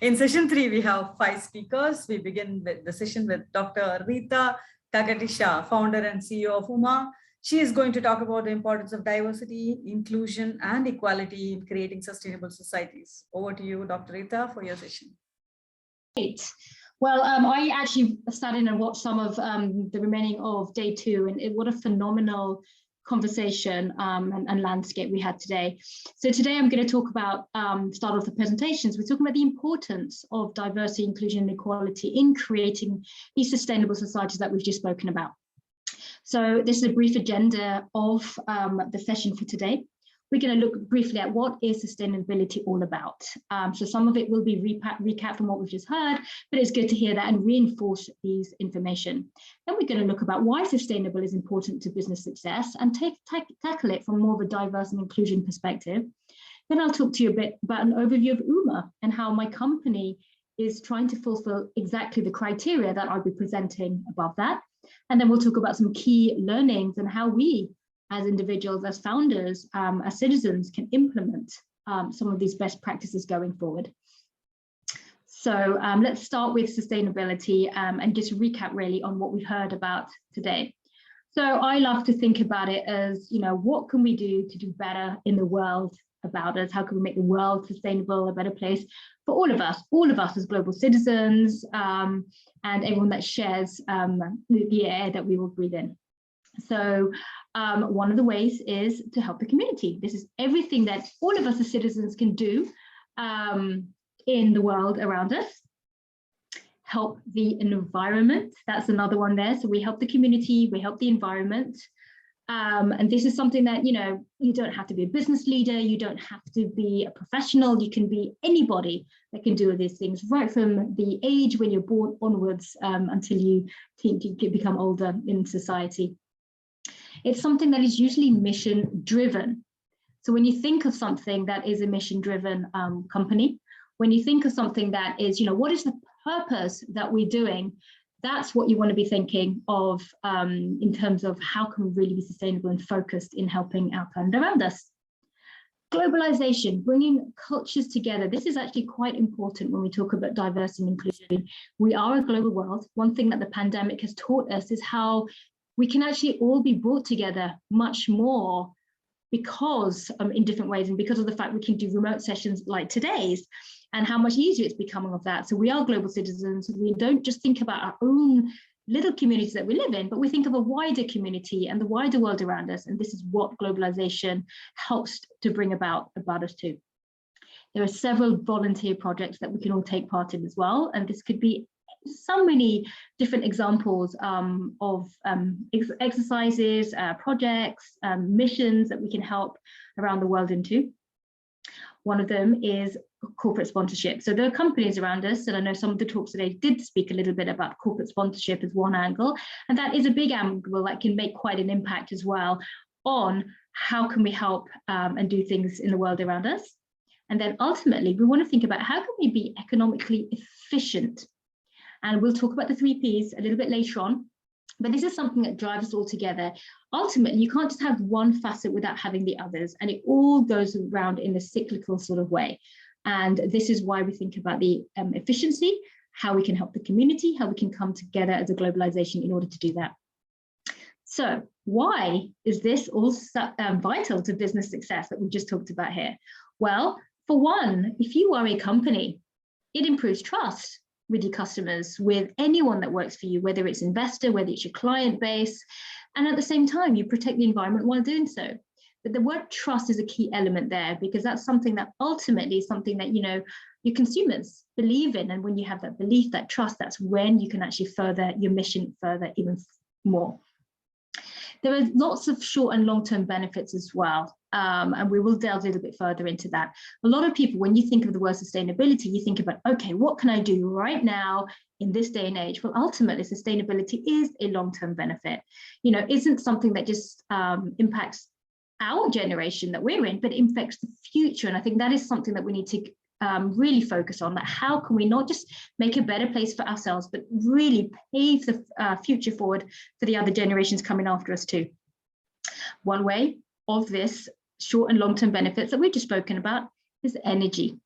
In session 3, we have 5 speakers. We begin with the session with Dr. RITA KAKATI-SHAH, founder and CEO of UMA. She is going to talk about the importance of diversity, inclusion, and equality in creating sustainable societies. Over to you, Dr. RITA, for your session. Great. Well, I actually sat in and watched some of the remaining of day 2, and what a phenomenal conversation and landscape we had today. So today I'm going to talk about, start off the presentations, we're talking about the importance of diversity, inclusion, and equality in creating these sustainable societies that we've just spoken about. So this is a brief agenda of the session for today. We're going to look briefly at what is sustainability all about. So some of it will be recap from what we've just heard, but it's good to hear that and reinforce these information. Then we're going to look about why sustainable is important to business success and tackle it from more of a diverse and inclusion perspective. Then I'll talk to you a bit about an overview of UMA and how my company is trying to fulfill exactly the criteria that I'll be presenting above that. And then we'll talk about some key learnings and how we as individuals, as founders, as citizens can implement some of these best practices going forward. So let's start with sustainability and just recap really on what we've heard about today. So I love to think about it as, you know, what can we do to do better in the world about us? How can we make the world sustainable, a better place for all of us as global citizens and everyone that shares the air that we will breathe in. So one of the ways is to help the community. This is everything that all of us as citizens can do in the world around us. Help the environment, that's another one there. So we help the community, we help the environment. And this is something that, you know, you don't have to be a business leader, you don't have to be a professional, you can be anybody that can do these things, right from the age when you're born onwards until you become older in society. It's something that is usually mission driven. So when you think of something that is a mission driven company, when you think of something that is, you know, what is the purpose that we're doing? That's what you want to be thinking of in terms of how can we really be sustainable and focused in helping our planet around us. Globalization, bringing cultures together. This is actually quite important when we talk about diversity and inclusion. We are a global world. One thing that the pandemic has taught us is how we can actually all be brought together much more because in different ways, and because of the fact we can do remote sessions like today's, and how much easier it's becoming of that. So we are global citizens. We don't just think about our own little communities that we live in, but we think of a wider community and the wider world around us. And this is what globalization helps to bring about us too. There are several volunteer projects that we can all take part in as well. And this could be so many different examples of exercises, projects, missions that we can help around the world into. One of them is corporate sponsorship. So there are companies around us, and I know some of the talks today did speak a little bit about corporate sponsorship as one angle, and that is a big angle that can make quite an impact as well on how can we help and do things in the world around us. And then ultimately, we want to think about how can we be economically efficient. And we'll talk about the 3 Ps a little bit later on, but this is something that drives us all together. Ultimately, you can't just have one facet without having the others, and it all goes around in a cyclical sort of way. And this is why we think about the efficiency, how we can help the community, how we can come together as a globalization in order to do that. So why is this all vital to business success that we just talked about here? Well, for one, if you are a company, it improves trust with your customers, with anyone that works for you, whether it's investor, whether it's your client base, and at the same time, you protect the environment while doing so. But the word trust is a key element there, because that's something that ultimately is something that, you know, your consumers believe in. And when you have that belief, that trust, that's when you can actually further your mission further even more. There are lots of short and long-term benefits as well. And we will delve a little bit further into that. A lot of people, when you think of the word sustainability, you think about, okay, what can I do right now in this day and age? Well, ultimately, sustainability is a long-term benefit. You know, isn't something that just impacts our generation that we're in, but it impacts the future. And I think that is something that we need to really focus on, that how can we not just make a better place for ourselves, but really pave the future forward for the other generations coming after us too. One way of this short and long-term benefits that we've just spoken about is energy.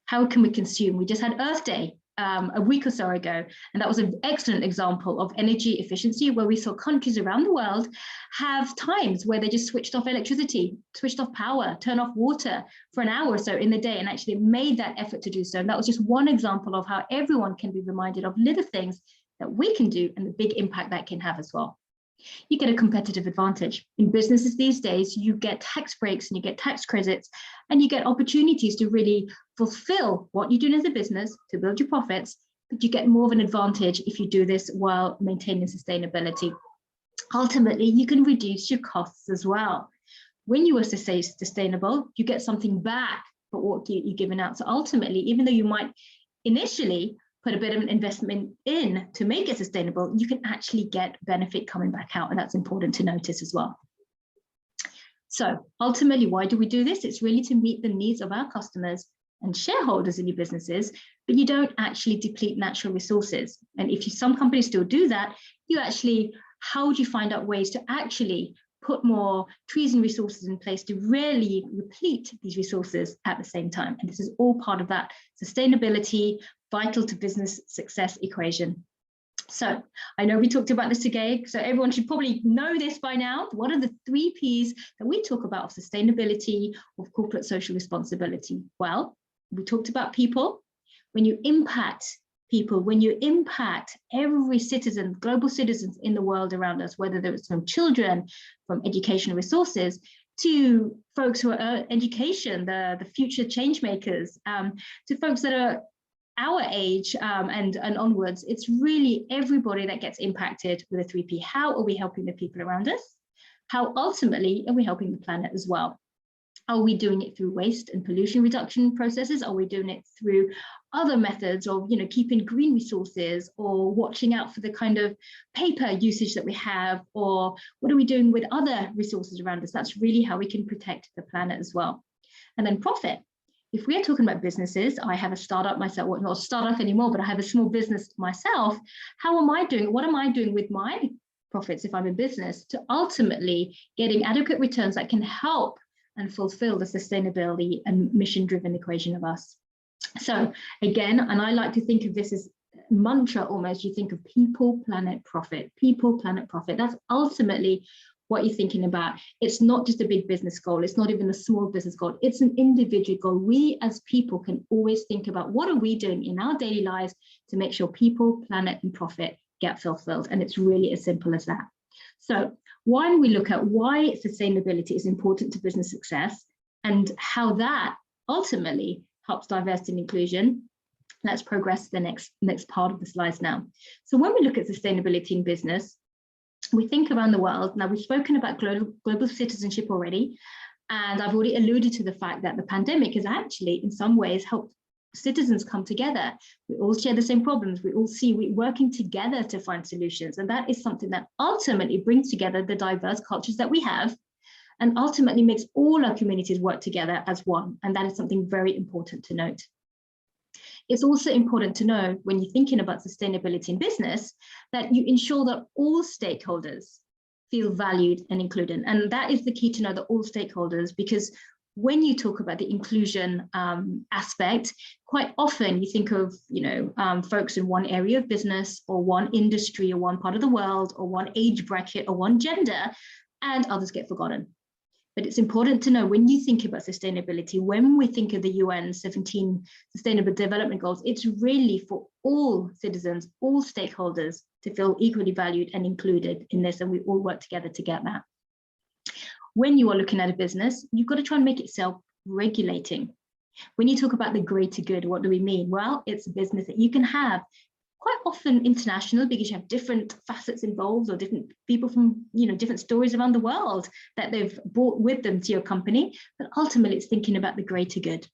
How can we consume? We just had Earth Day a week or so ago, and that was an excellent example of energy efficiency, where we saw countries around the world have times where they just switched off electricity, switched off power, turn off water for an hour or so in the day, and actually made that effort to do so. And that was just one example of how everyone can be reminded of little things that we can do and the big impact that can have as well. You get a competitive advantage. In businesses these days, you get tax breaks and you get tax credits, and you get opportunities to really fulfill what you're doing as a business to build your profits, but you get more of an advantage if you do this while maintaining sustainability. Ultimately, you can reduce your costs as well. When you are sustainable, you get something back for what you're giving out. So ultimately, even though you might initially put a bit of an investment in to make it sustainable, you can actually get benefit coming back out, and that's important to notice as well. So ultimately, why do we do this? It's really to meet the needs of our customers and shareholders in your businesses, but you don't actually deplete natural resources. And if some companies still do that, you actually, how would you find out ways to actually put more trees and resources in place to really replete these resources at the same time? And this is all part of that sustainability, vital to business success equation. So I know we talked about this today, so everyone should probably know this by now. What are the 3 Ps that we talk about of sustainability, of corporate social responsibility? Well, we talked about people. When you impact people, when you impact every citizen, global citizens in the world around us, whether it's from children, from educational resources, to folks who are education, the future change makers, to folks that are our age and onwards, it's really everybody that gets impacted with a 3P. How are we helping the people around us? How ultimately are we helping the planet as well? Are we doing it through waste and pollution reduction processes? Are we doing it through other methods of, keeping green resources, or watching out for the kind of paper usage that we have? Or what are we doing with other resources around us? That's really how we can protect the planet as well. And then profit. If we are talking about businesses, I have a startup myself, well, not a startup anymore, but I have a small business myself. How am I doing? What am I doing with my profits if I'm in business to ultimately getting adequate returns that can help and fulfill the sustainability and mission-driven equation of us? So again, and I like to think of this as mantra almost, you think of people, planet, profit, people, planet, profit. That's ultimately what you're thinking about. It's not just a big business goal. It's not even a small business goal. It's an individual goal. We as people can always think about what are we doing in our daily lives to make sure people, planet, and profit get fulfilled. And it's really as simple as that. So when we look at why sustainability is important to business success and how that ultimately helps diversity and inclusion, let's progress to the next part of the slides now. So when we look at sustainability in business, we think around the world. Now, we've spoken about global citizenship already, and I've already alluded to the fact that the pandemic has actually, in some ways, helped citizens come together. We all share the same problems. We all see we're working together to find solutions, and that is something that ultimately brings together the diverse cultures that we have, and ultimately makes all our communities work together as one, and that is something very important to note. It's also important to know when you're thinking about sustainability in business that you ensure that all stakeholders feel valued and included. And that is the key to know, that all stakeholders, because when you talk about the inclusion aspect, quite often you think of, folks in one area of business or one industry or one part of the world or one age bracket or one gender, and others get forgotten. But it's important to know when you think about sustainability, when we think of the UN 17 Sustainable Development Goals, it's really for all citizens, all stakeholders to feel equally valued and included in this, and we all work together to get that. When you are looking at a business, you've got to try and make it self-regulating. When you talk about the greater good, what do we mean? Well, it's a business that you can have quite often international, because you have different facets involved or different people from different stories around the world that they've brought with them to your company, but ultimately it's thinking about the greater good.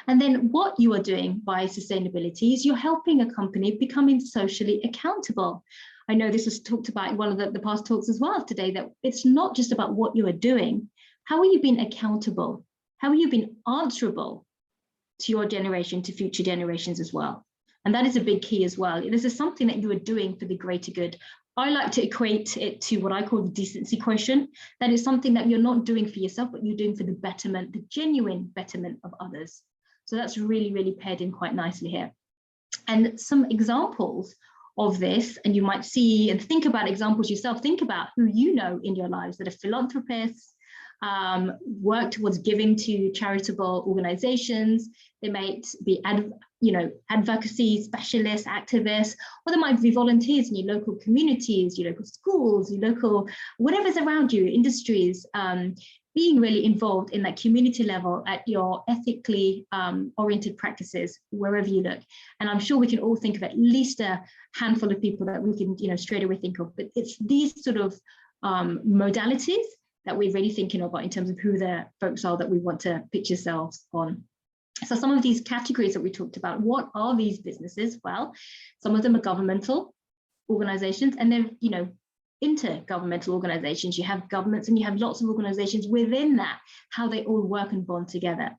And then what you are doing by sustainability is you're helping a company becoming socially accountable. I know this was talked about in one of the past talks as well today, that it's not just about what you are doing. How are you being accountable? How are you being answerable to your generation, to future generations as well? And that is a big key as well. This is something that you are doing for the greater good. I like to equate it to what I call the decency quotient. That is something that you're not doing for yourself, but you're doing for the betterment, the genuine betterment of others. So that's really, really paired in quite nicely here. And some examples of this, and you might see and think about examples yourself, think about who you know in your lives that are philanthropists, work towards giving to charitable organizations. They might be advocacy specialists, activists, or they might be volunteers in your local communities, your local schools, your local, whatever's around you, industries, being really involved in that community level at your ethically oriented practices, wherever you look. And I'm sure we can all think of at least a handful of people that we can, straight away think of, but it's these sort of modalities that we're really thinking about in terms of who the folks are that we want to pitch ourselves on. So some of these categories that we talked about, what are these businesses? Well, some of them are governmental organizations, and they're, intergovernmental organizations. You have governments and you have lots of organizations within that, how they all work and bond together.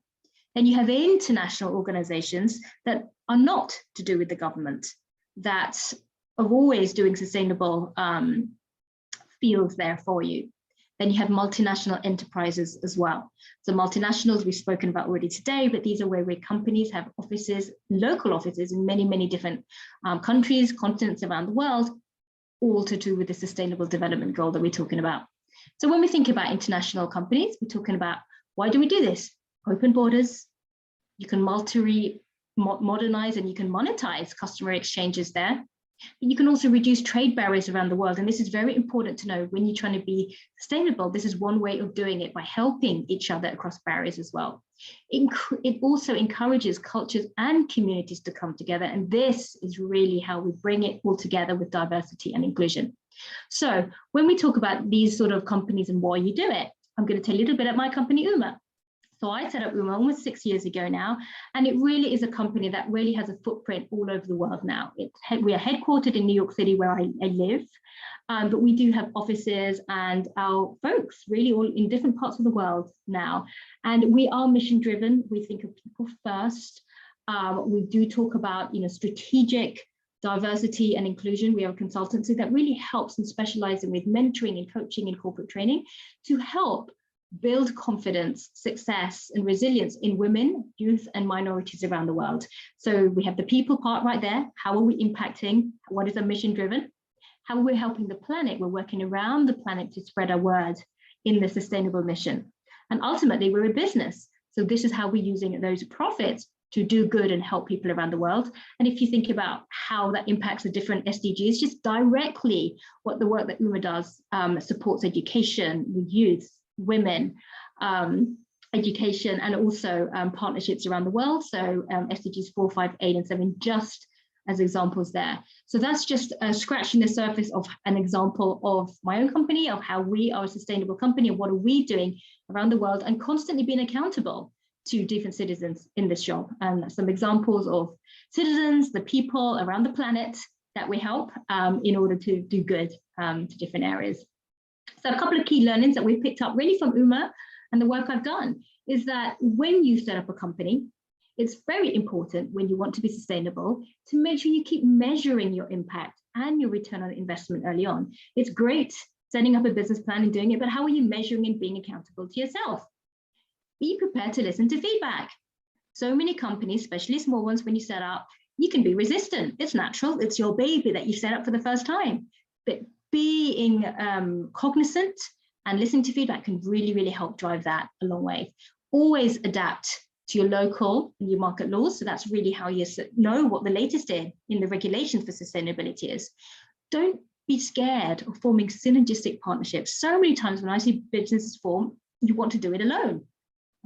Then you have international organizations that are not to do with the government, that are always doing sustainable fields there for you. Then you have multinational enterprises as well. So multinationals we've spoken about already today, but these are where companies have offices, local offices in many, many different countries, continents around the world, all to do with the sustainable development goal that we're talking about. So when we think about international companies, we're talking about, why do we do this? Open borders, you can modernize and you can monetize customer exchanges there. But you can also reduce trade barriers around the world. And this is very important to know when you're trying to be sustainable. This is one way of doing it, by helping each other across barriers as well. It also encourages cultures and communities to come together. And this is really how we bring it all together with diversity and inclusion. So when we talk about these sort of companies and why you do it, I'm going to tell you a little bit about my company, UMA. So I set up UMA almost 6 years ago now, and it really is a company that really has a footprint all over the world now. We are headquartered in New York City, where I live, but we do have offices and our folks really all in different parts of the world now. And we are mission driven. We think of people first. We do talk about strategic diversity and inclusion. We have a consultancy that really helps and specializes with mentoring and coaching and corporate training to help build confidence, success, and resilience in women, youth, and minorities around the world. So we have the people part right there. How are we impacting? What is our mission driven? How are we helping the planet? We're working around the planet to spread our word in the sustainable mission. And ultimately, we're a business. So this is how we're using those profits to do good and help people around the world. And if you think about how that impacts the different SDGs, just directly what the work that UMA does supports education with youth, women, education, and also partnerships around the world. So SDGs 4, 5, 8, and 7, just as examples there. So that's just scratching the surface of an example of my own company, of how we are a sustainable company, and what are we doing around the world, and constantly being accountable to different citizens in this job. And some examples of citizens, the people around the planet that we help in order to do good to different areas. So a couple of key learnings that we've picked up really from UMA and the work I've done is that when you set up a company, it's very important when you want to be sustainable to make sure you keep measuring your impact and your return on investment early on. It's great setting up a business plan and doing it, but how are you measuring and being accountable to yourself? Be prepared to listen to feedback. So many companies, especially small ones, when you set up, you can be resistant. It's natural. It's your baby that you set up for the first time. But being cognizant and listening to feedback can really, really help drive that a long way. Always adapt to your local and your market laws. So that's really how you know what the latest in the regulations for sustainability is. Don't be scared of forming synergistic partnerships. So many times when I see businesses form, you want to do it alone.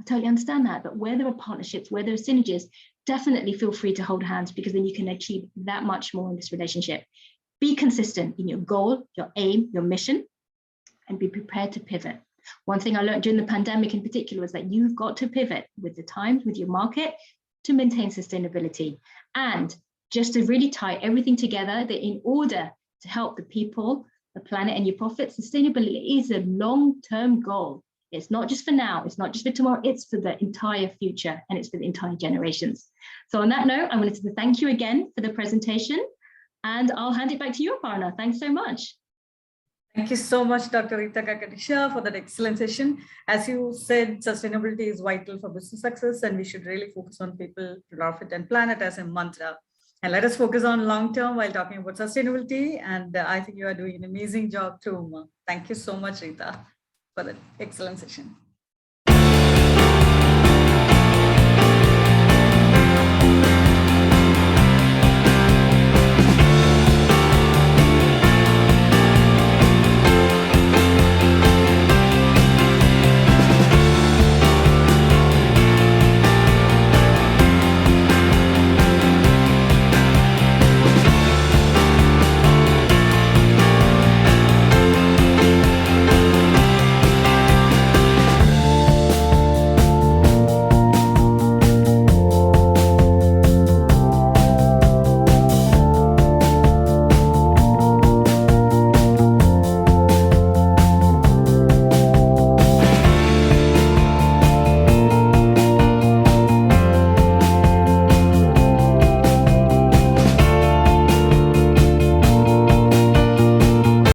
I totally understand that, but where there are partnerships, where there are synergies, definitely feel free to hold hands, because then you can achieve that much more in this relationship. Be consistent in your goal, your aim, your mission, and be prepared to pivot. One thing I learned during the pandemic in particular was that you've got to pivot with the times, with your market, to maintain sustainability. And just to really tie everything together, that in order to help the people, the planet, and your profit, sustainability is a long-term goal. It's not just for now, it's not just for tomorrow, it's for the entire future, and it's for the entire generations. So on that note, I wanted to thank you again for the presentation, and I'll hand it back to you, Aparna. Thanks so much. Thank you so much, Dr. Rita KAKATI-SHAH, for that excellent session. As you said, sustainability is vital for business success, and we should really focus on people, profit, and planet as a mantra. And let us focus on long-term while talking about sustainability. And I think you are doing an amazing job too, Uma. Thank you so much, Rita, for that excellent session.